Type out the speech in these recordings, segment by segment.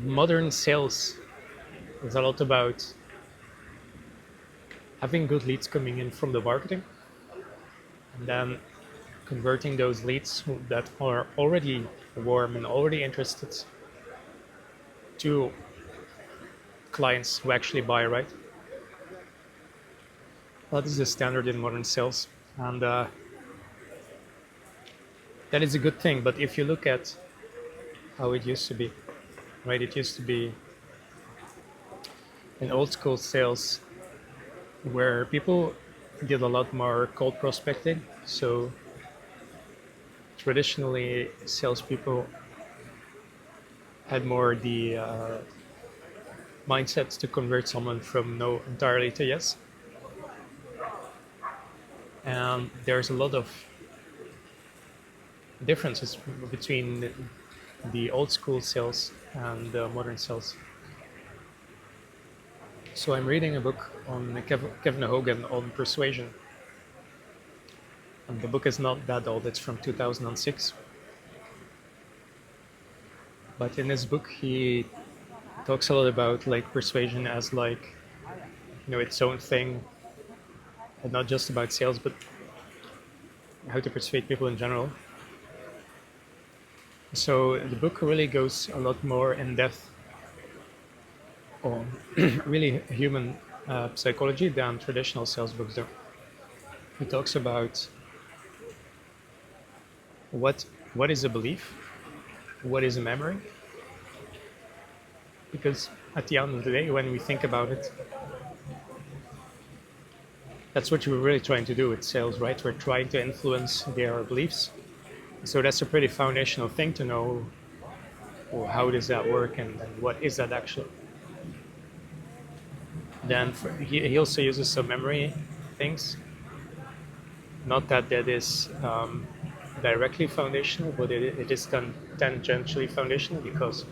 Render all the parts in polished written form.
modern sales is a lot about having good leads coming in from the marketing and then converting those leads that are already warm and already interested to clients who actually buy, right? That is the standard in modern sales. And that is a good thing. But if you look at how it used to be, right? It used to be in old school sales where people did a lot more cold prospecting. So traditionally, salespeople had more the mindset to convert someone from no entirely to yes. And there's a lot of differences between the old school sales and the modern sales. So I'm reading a book on Kevin Hogan on persuasion. And the book is not that old, it's from 2006. But in this book, he talks a lot about like persuasion as like, its own thing, and not just about sales, but how to persuade people in general. So the book really goes a lot more in depth on really human psychology than traditional sales books do. He talks about what what is a belief, what is a memory, because at the end of the day, when we think about it, that's what we're really trying to do with sales, right? We're trying to influence their beliefs. So that's a pretty foundational thing to know. Well, how does that work, and what is that actually? Then he also uses some memory things. Not that that is directly foundational, but it is tangentially foundational because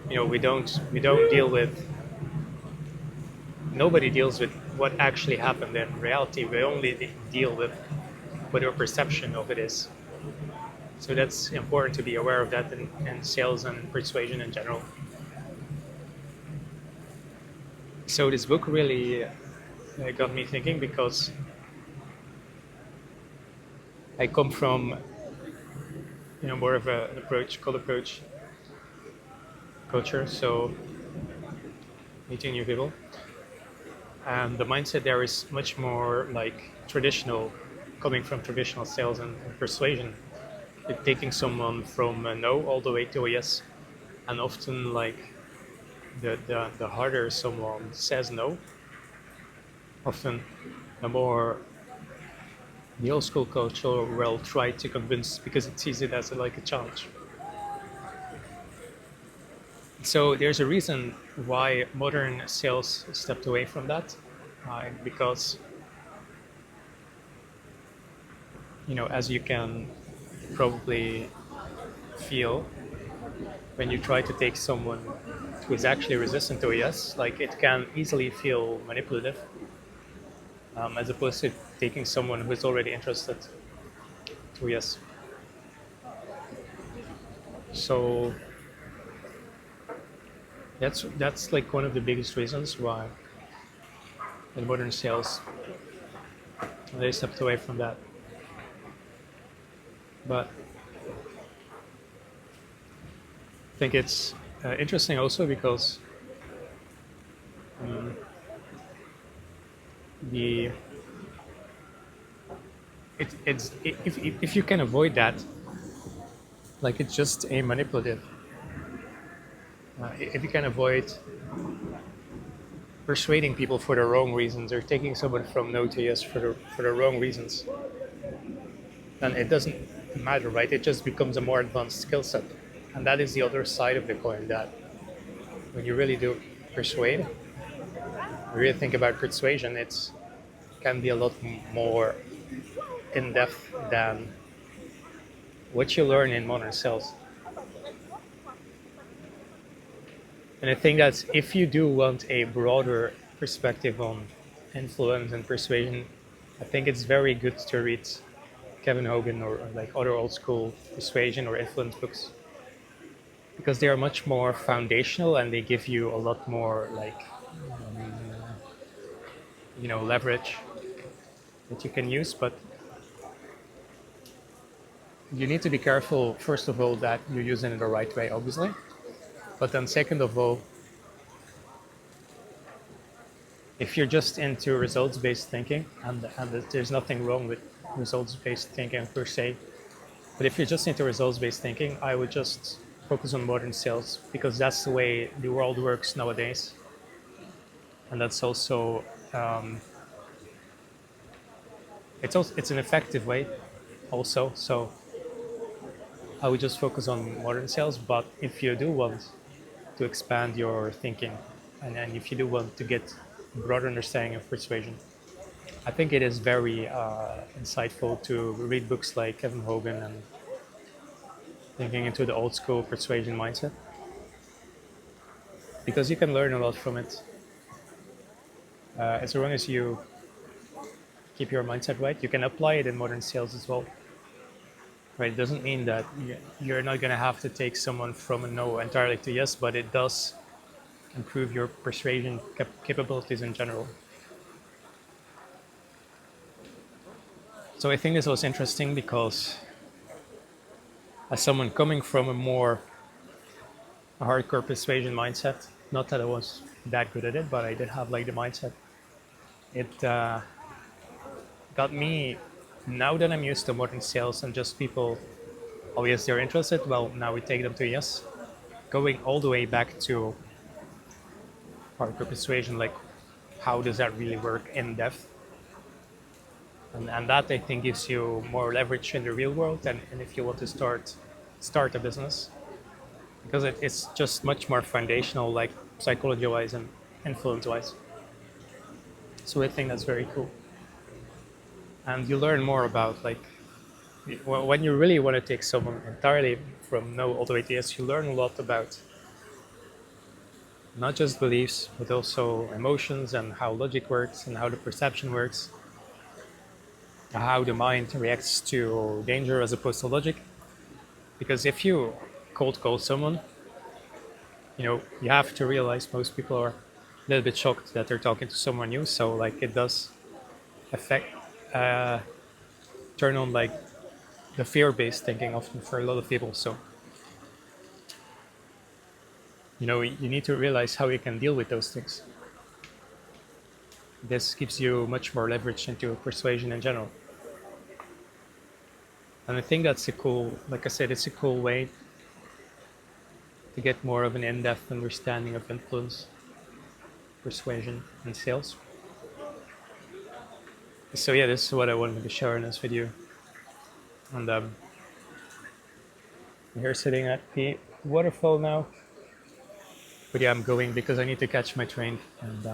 we don't deal with nobody deals with what actually happened in reality. We only deal with what our perception of it is. So that's important to be aware of that in sales and persuasion in general. So this book really got me thinking because I come from more of an approach, cold approach culture. So meeting new people, and the mindset there is much more like traditional, coming from traditional sales and persuasion. It taking someone from a no all the way to a yes, and often like the harder someone says no, often the more the old school culture will try to convince because it sees it as like a challenge. So there's a reason why modern sales stepped away from that, because as you can probably feel when you try to take someone who is actually resistant to a yes, like it can easily feel manipulative, as opposed to taking someone who is already interested to a yes. So that's like one of the biggest reasons why in modern sales they stepped away from that. But I think it's interesting also because um, the if you can avoid that, like it's just a manipulative. If you can avoid persuading people for the wrong reasons or taking someone from no to yes for the wrong reasons, then it doesn't matter, right? It just becomes a more advanced skill set, and that is the other side of the coin. That when you really do persuade, really think about persuasion, it can be a lot more in depth than what you learn in modern sales. And I think that if you do want a broader perspective on influence and persuasion, I think it's very good to read Kevin Hogan or like other old school persuasion or influence books. because they are much more foundational and they give you a lot more like leverage that you can use. But you need to be careful, first of all, that you're using it the right way, obviously. But then second of all, if you're just into results-based thinking, and there's nothing wrong with results-based thinking per se, but if you're just into results-based thinking, I would just focus on modern sales because that's the way the world works nowadays, and that's also it's an effective way, also. So I would just focus on modern sales. But if you do want to expand your thinking, and if you do want to get a broader understanding of persuasion, I think it is very insightful to read books like Kevin Hogan and thinking into the old school persuasion mindset, because you can learn a lot from it. As long as you keep your mindset right, you can apply it in modern sales as well. Right? It doesn't mean that you're not going to have to take someone from a no entirely to yes, but it does improve your persuasion capabilities in general. So I think this was interesting because as someone coming from a hardcore persuasion mindset, not that I was that good at it, but I did have like the mindset. It got me, now that I'm used to modern sales and just people, oh yes, they're interested, well, now we take them to yes. Going all the way back to hardcore persuasion, like how does that really work in depth? And that I think gives you more leverage in the real world and if you want to start a business, because it's just much more foundational, like psychology wise and influence wise. So I think that's very cool. And you learn more about like when you really want to take someone entirely from no all the way to yes, you learn a lot about not just beliefs, but also emotions and how logic works and how the perception works, how the mind reacts to danger as opposed to logic. Because if you cold call someone, you have to realize most people are a little bit shocked that they're talking to someone new. So like it does affect, turn on like the fear-based thinking often for a lot of people. So you need to realize how you can deal with those things. This gives you much more leverage into persuasion in general. And I think that's like I said, it's a cool way to get more of an in-depth understanding of influence, persuasion, and sales. So yeah, this is what I wanted to share in this video. And I'm here sitting at the waterfall now. But yeah, I'm going because I need to catch my train. And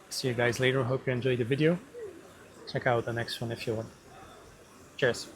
see you guys later. Hope you enjoyed the video. Check out the next one if you want. Cheers.